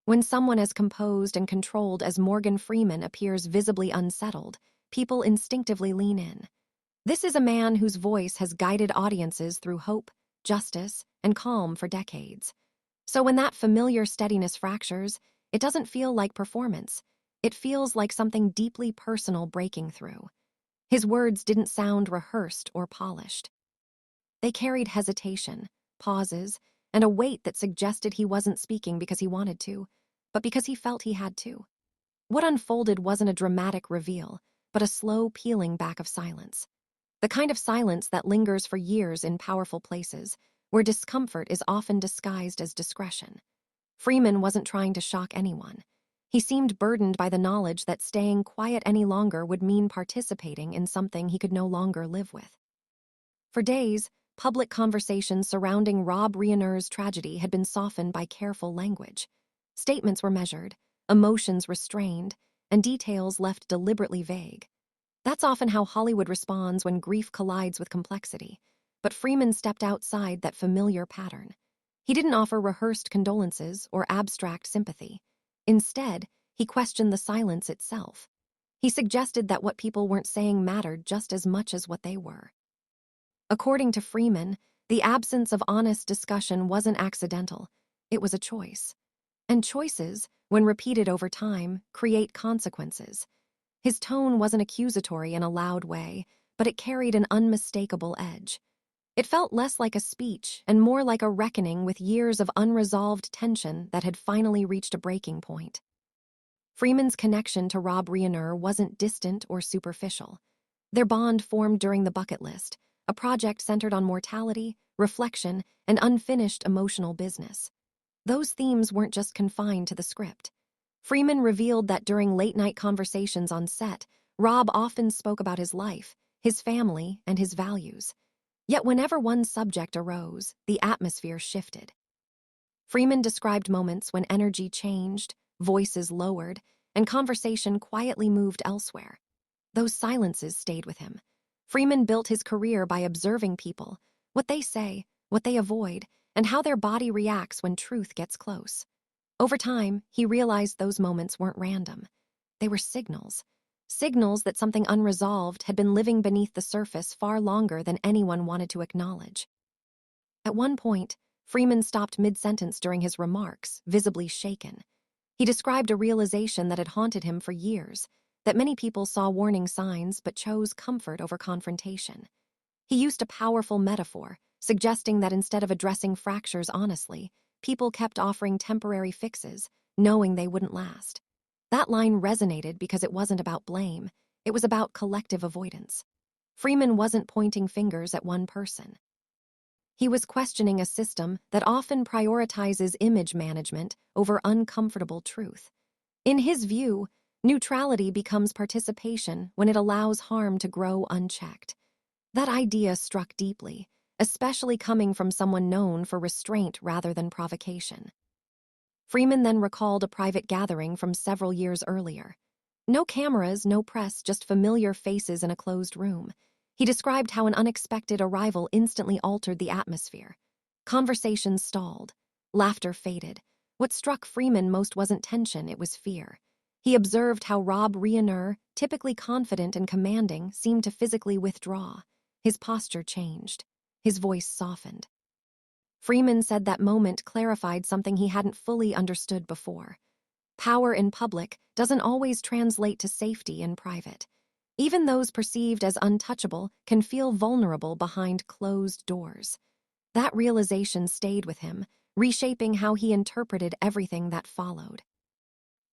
When someone as composed and controlled as Morgan Freeman appears visibly unsettled, people instinctively lean in. This is a man whose voice has guided audiences through hope, justice, and calm for decades. So when that familiar steadiness fractures, it doesn't feel like performance. It feels like something deeply personal breaking through. His words didn't sound rehearsed or polished. They carried hesitation, pauses, and a weight that suggested he wasn't speaking because he wanted to, but because he felt he had to. What unfolded wasn't a dramatic reveal, but a slow peeling back of silence. The kind of silence that lingers for years in powerful places, where discomfort is often disguised as discretion. Freeman wasn't trying to shock anyone. He seemed burdened by the knowledge that staying quiet any longer would mean participating in something he could no longer live with. For days, public conversations surrounding Rob Reiner's tragedy had been softened by careful language. Statements were measured, emotions restrained, and details left deliberately vague. That's often how Hollywood responds when grief collides with complexity. But Freeman stepped outside that familiar pattern. He didn't offer rehearsed condolences or abstract sympathy. Instead, he questioned the silence itself. He suggested that what people weren't saying mattered just as much as what they were. According to Freeman, the absence of honest discussion wasn't accidental. It was a choice. And choices, when repeated over time, create consequences. His tone wasn't accusatory in a loud way, but it carried an unmistakable edge. It felt less like a speech and more like a reckoning with years of unresolved tension that had finally reached a breaking point. Freeman's connection to Rob Reiner wasn't distant or superficial. Their bond formed during the Bucket List, a project centered on mortality, reflection, and unfinished emotional business. Those themes weren't just confined to the script. Freeman revealed that during late-night conversations on set, Rob often spoke about his life, his family, and his values. Yet whenever one subject arose, the atmosphere shifted. Freeman described moments when energy changed, voices lowered, and conversation quietly moved elsewhere. Those silences stayed with him. Freeman built his career by observing people, what they say, what they avoid, and how their body reacts when truth gets close. Over time, he realized those moments weren't random. They were signals. Signals that something unresolved had been living beneath the surface far longer than anyone wanted to acknowledge. At one point, Freeman stopped mid-sentence during his remarks, visibly shaken. He described a realization that had haunted him for years, that many people saw warning signs but chose comfort over confrontation. He used a powerful metaphor, suggesting that instead of addressing fractures honestly, people kept offering temporary fixes, knowing they wouldn't last. That line resonated because it wasn't about blame, it was about collective avoidance. Freeman wasn't pointing fingers at one person. He was questioning a system that often prioritizes image management over uncomfortable truth. In his view, neutrality becomes participation when it allows harm to grow unchecked. That idea struck deeply, especially coming from someone known for restraint rather than provocation. Freeman then recalled a private gathering from several years earlier. No cameras, no press, just familiar faces in a closed room. He described how an unexpected arrival instantly altered the atmosphere. Conversations stalled. Laughter faded. What struck Freeman most wasn't tension, it was fear. He observed how Rob Reiner, typically confident and commanding, seemed to physically withdraw. His posture changed. His voice softened. Freeman said that moment clarified something he hadn't fully understood before. Power in public doesn't always translate to safety in private. Even those perceived as untouchable can feel vulnerable behind closed doors. That realization stayed with him, reshaping how he interpreted everything that followed.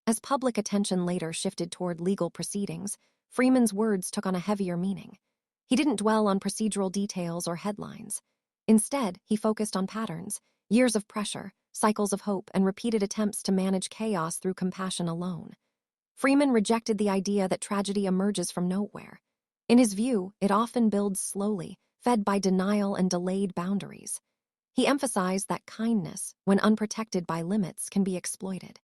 As public attention later shifted toward legal proceedings, Freeman's words took on a heavier meaning. He didn't dwell on procedural details or headlines. Instead, he focused on patterns, years of pressure, cycles of hope, and repeated attempts to manage chaos through compassion alone. Freeman rejected the idea that tragedy emerges from nowhere. In his view, it often builds slowly, fed by denial and delayed boundaries. He emphasized that kindness, when unprotected by limits, can be exploited.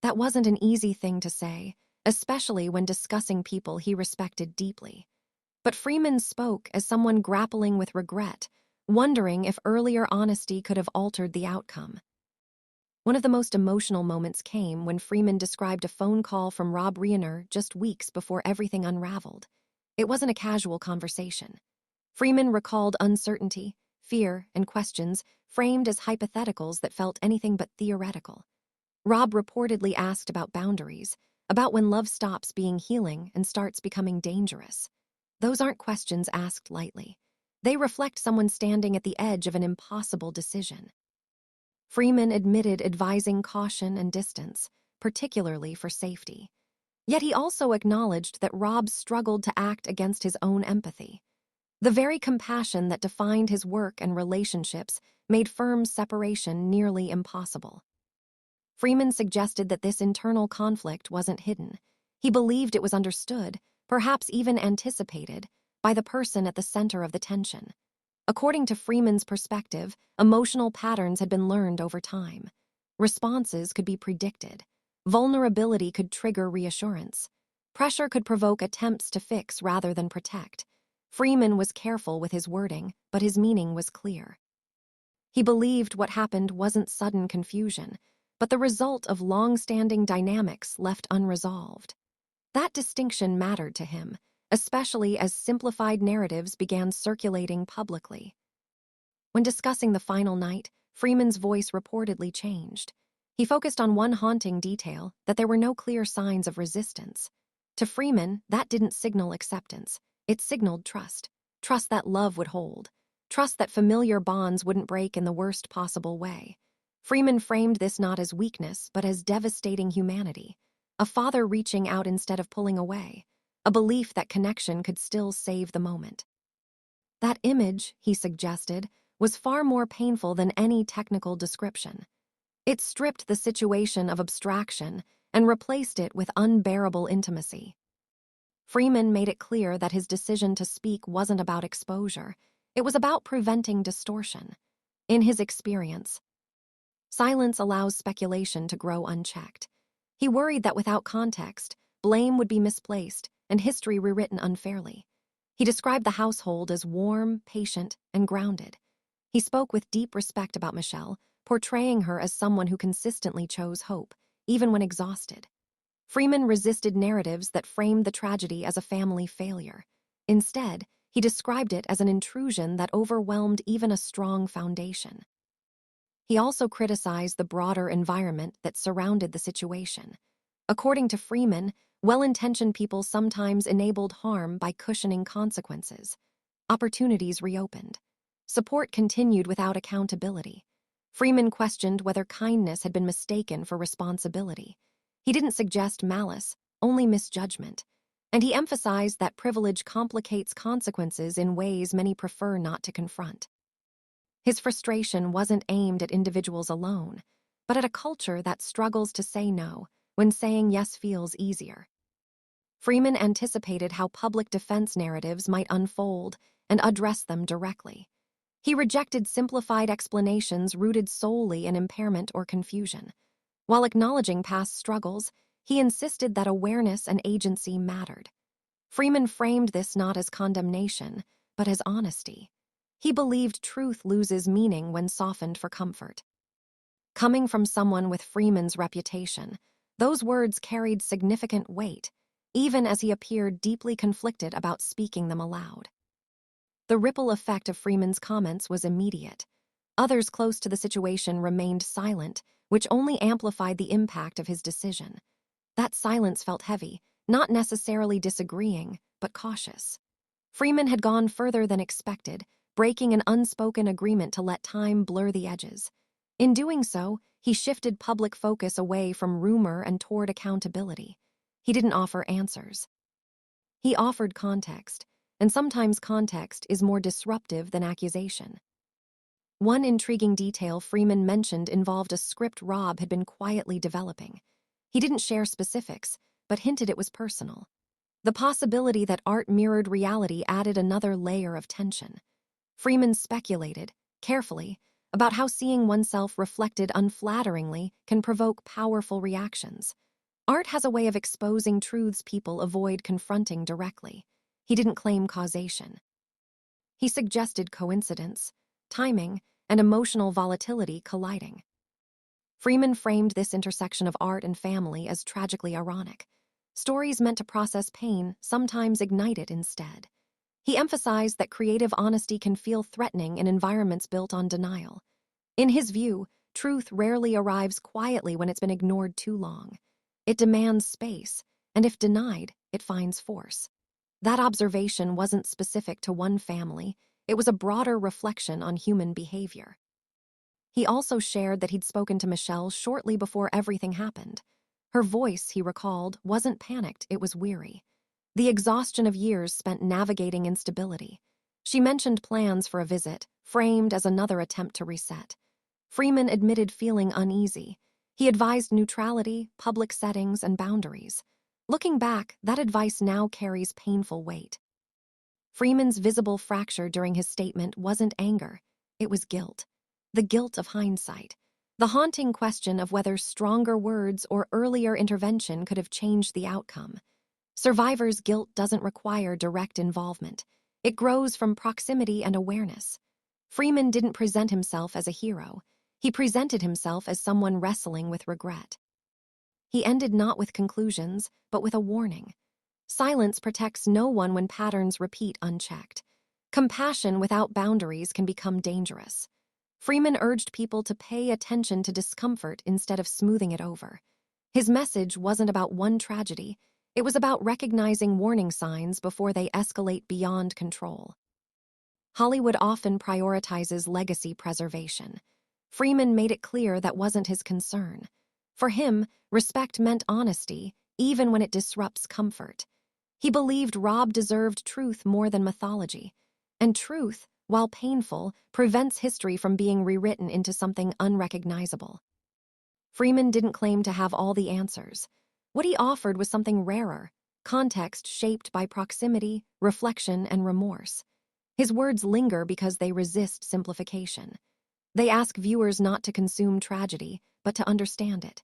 That wasn't an easy thing to say, especially when discussing people he respected deeply. But Freeman spoke as someone grappling with regret, wondering if earlier honesty could have altered the outcome. One of the most emotional moments came when Freeman described a phone call from Rob Reiner just weeks before everything unraveled. It wasn't a casual conversation. Freeman recalled uncertainty, fear, and questions framed as hypotheticals that felt anything but theoretical. Rob reportedly asked about boundaries, about when love stops being healing and starts becoming dangerous. Those aren't questions asked lightly. They reflect someone standing at the edge of an impossible decision. Freeman admitted advising caution and distance, particularly for safety. Yet he also acknowledged that Rob struggled to act against his own empathy. The very compassion that defined his work and relationships made firm separation nearly impossible. Freeman suggested that this internal conflict wasn't hidden. He believed it was understood, perhaps even anticipated, by the person at the center of the tension. According to Freeman's perspective, emotional patterns had been learned over time. Responses could be predicted. Vulnerability could trigger reassurance. Pressure could provoke attempts to fix rather than protect. Freeman was careful with his wording, but his meaning was clear. He believed what happened wasn't sudden confusion, but the result of long-standing dynamics left unresolved. That distinction mattered to him, especially as simplified narratives began circulating publicly. When discussing the final night, Freeman's voice reportedly changed. He focused on one haunting detail, that there were no clear signs of resistance. To Freeman, that didn't signal acceptance. It signaled trust. Trust that love would hold. Trust that familiar bonds wouldn't break in the worst possible way. Freeman framed this not as weakness, but as devastating humanity. A father reaching out instead of pulling away. A belief that connection could still save the moment. That image, he suggested, was far more painful than any technical description. It stripped the situation of abstraction and replaced it with unbearable intimacy. Freeman made it clear that his decision to speak wasn't about exposure. It was about preventing distortion. In his experience, silence allows speculation to grow unchecked. He worried that without context, blame would be misplaced and history rewritten unfairly. He described the household as warm, patient, and grounded. He spoke with deep respect about Michelle, portraying her as someone who consistently chose hope, even when exhausted. Freeman resisted narratives that framed the tragedy as a family failure. Instead, he described it as an intrusion that overwhelmed even a strong foundation. He also criticized the broader environment that surrounded the situation. According to Freeman, well-intentioned people sometimes enabled harm by cushioning consequences. Opportunities reopened. Support continued without accountability. Freeman questioned whether kindness had been mistaken for responsibility. He didn't suggest malice, only misjudgment. And he emphasized that privilege complicates consequences in ways many prefer not to confront. His frustration wasn't aimed at individuals alone, but at a culture that struggles to say no when saying yes feels easier. Freeman anticipated how public defense narratives might unfold and address them directly. He rejected simplified explanations rooted solely in impairment or confusion. While acknowledging past struggles, he insisted that awareness and agency mattered. Freeman framed this not as condemnation, but as honesty. He believed truth loses meaning when softened for comfort. Coming from someone with Freeman's reputation, those words carried significant weight, even as he appeared deeply conflicted about speaking them aloud. The ripple effect of Freeman's comments was immediate. Others close to the situation remained silent, which only amplified the impact of his decision. That silence felt heavy, not necessarily disagreeing, but cautious. Freeman had gone further than expected, breaking an unspoken agreement to let time blur the edges. In doing so, he shifted public focus away from rumor and toward accountability. He didn't offer answers. He offered context, and sometimes context is more disruptive than accusation. One intriguing detail Freeman mentioned involved a script Rob had been quietly developing. He didn't share specifics, but hinted it was personal. The possibility that art mirrored reality added another layer of tension. Freeman speculated, carefully, about how seeing oneself reflected unflatteringly can provoke powerful reactions. Art has a way of exposing truths people avoid confronting directly. He didn't claim causation. He suggested coincidence, timing, and emotional volatility colliding. Freeman framed this intersection of art and family as tragically ironic. Stories meant to process pain sometimes ignite it instead. He emphasized that creative honesty can feel threatening in environments built on denial. In his view, truth rarely arrives quietly when it's been ignored too long. It demands space, and if denied, it finds force. That observation wasn't specific to one family, it was a broader reflection on human behavior. He also shared that he'd spoken to Michelle shortly before everything happened. Her voice, he recalled, wasn't panicked, it was weary. The exhaustion of years spent navigating instability. She mentioned plans for a visit, framed as another attempt to reset. Freeman admitted feeling uneasy. He advised neutrality, public settings, and boundaries. Looking back, that advice now carries painful weight. Freeman's visible fracture during his statement wasn't anger, it was guilt. The guilt of hindsight. The haunting question of whether stronger words or earlier intervention could have changed the outcome. Survivor's guilt doesn't require direct involvement. It grows from proximity and awareness. Freeman didn't present himself as a hero. He presented himself as someone wrestling with regret. He ended not with conclusions, but with a warning. Silence protects no one when patterns repeat unchecked. Compassion without boundaries can become dangerous. Freeman urged people to pay attention to discomfort instead of smoothing it over. His message wasn't about one tragedy, it was about recognizing warning signs before they escalate beyond control. Hollywood often prioritizes legacy preservation. Freeman made it clear that wasn't his concern. For him, respect meant honesty, even when it disrupts comfort. He believed Rob deserved truth more than mythology. And truth, while painful, prevents history from being rewritten into something unrecognizable. Freeman didn't claim to have all the answers. What he offered was something rarer, context shaped by proximity, reflection, and remorse. His words linger because they resist simplification. They ask viewers not to consume tragedy, but to understand it.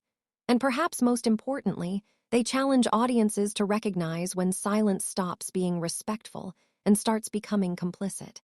And perhaps most importantly, they challenge audiences to recognize when silence stops being respectful and starts becoming complicit.